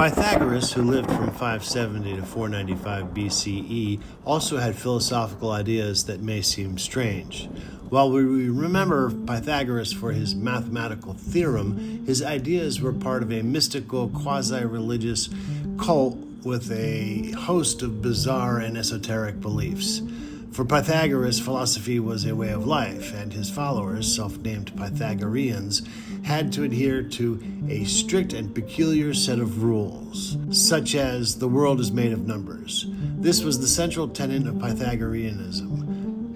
Pythagoras, who lived from 570 to 495 BCE, also had philosophical ideas that may seem strange. While we remember Pythagoras for his mathematical theorem, his ideas were part of a mystical, quasi-religious cult with a host of bizarre and esoteric beliefs. For Pythagoras, philosophy was a way of life, and his followers, self-named Pythagoreans, had to adhere to a strict and peculiar set of rules, such as the world is made of numbers. This was the central tenet of Pythagoreanism.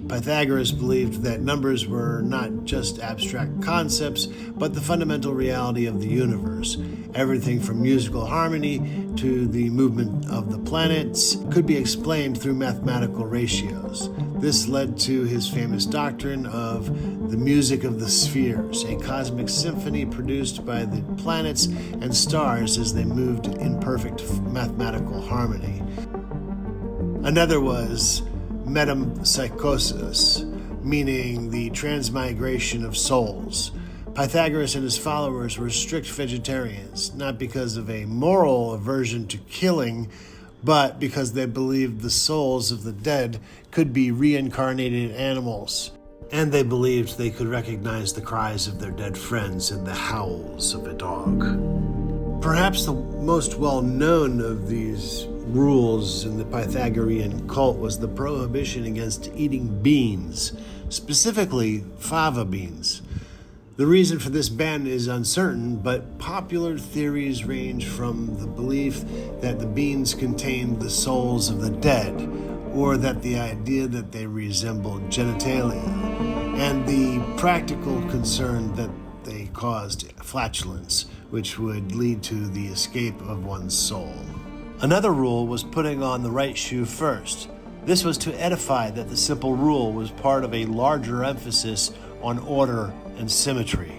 Pythagoras believed that numbers were not just abstract concepts, but the fundamental reality of the universe. Everything from musical harmony to the movement of the planets could be explained through mathematical ratios. This led to his famous doctrine of the music of the spheres, a cosmic symphony produced by the planets and stars as they moved in perfect mathematical harmony. Another was metempsychosis, meaning the transmigration of souls. Pythagoras and his followers were strict vegetarians, not because of a moral aversion to killing, but because they believed the souls of the dead could be reincarnated animals, and they believed they could recognize the cries of their dead friends in the howls of a dog. Perhaps the most well-known of these rules in the Pythagorean cult was the prohibition against eating beans, specifically fava beans. The reason for this ban is uncertain, but popular theories range from the belief that the beans contained the souls of the dead, or that the idea that they resembled genitalia, and the practical concern that they caused flatulence, which would lead to the escape of one's soul. Another rule was putting on the right shoe first. This was to edify that the simple rule was part of a larger emphasis on order and symmetry.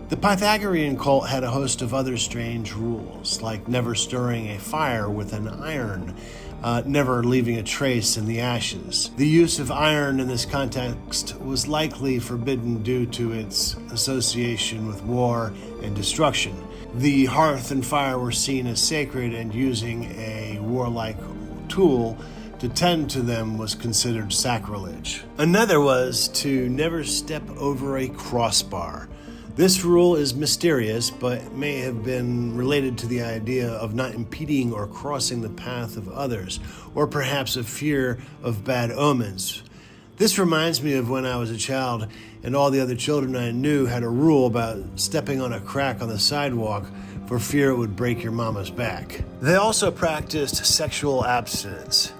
The Pythagorean cult had a host of other strange rules, like never stirring a fire with an iron, never leaving a trace in the ashes. The use of iron in this context was likely forbidden due to its association with war and destruction. The hearth and fire were seen as sacred, and using a warlike tool to tend to them was considered sacrilege. Another was to never step over a crossbar. This rule is mysterious, but may have been related to the idea of not impeding or crossing the path of others, or perhaps a fear of bad omens. This reminds me of when I was a child and all the other children I knew had a rule about stepping on a crack on the sidewalk for fear it would break your mama's back. They also practiced sexual abstinence.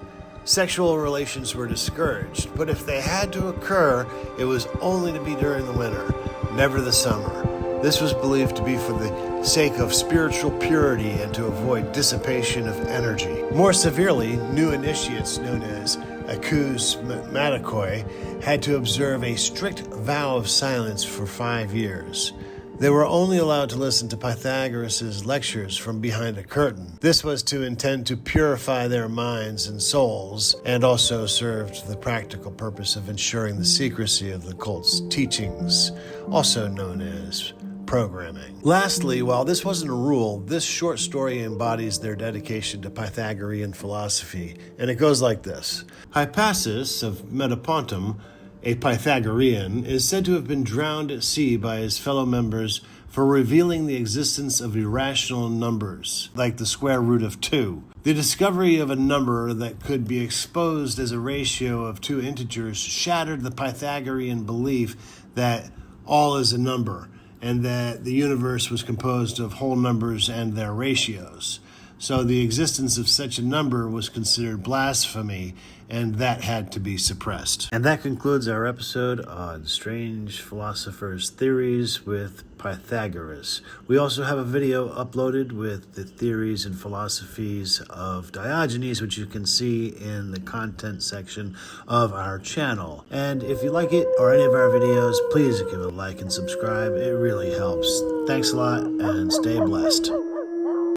Sexual relations were discouraged, but if they had to occur, it was only to be during the winter, never the summer. This was believed to be for the sake of spiritual purity and to avoid dissipation of energy. More severely, new initiates known as acousmatikoi had to observe a strict vow of silence for 5 years. They were only allowed to listen to Pythagoras' lectures from behind a curtain. This was to intend to purify their minds and souls, and also served the practical purpose of ensuring the secrecy of the cult's teachings, also known as programming. Lastly, while this wasn't a rule, this short story embodies their dedication to Pythagorean philosophy, and it goes like this. Hippasus of Metapontum, a Pythagorean, is said to have been drowned at sea by his fellow members for revealing the existence of irrational numbers, like the square root of 2. The discovery of a number that could be exposed as a ratio of two integers shattered the Pythagorean belief that all is a number, and that the universe was composed of whole numbers and their ratios. So the existence of such a number was considered blasphemy, and that had to be suppressed. And that concludes our episode on Strange Philosophers' Theories with Pythagoras. We also have a video uploaded with the theories and philosophies of Diogenes, which you can see in the content section of our channel. And if you like it or any of our videos, please give it a like and subscribe. It really helps. Thanks a lot, and stay blessed.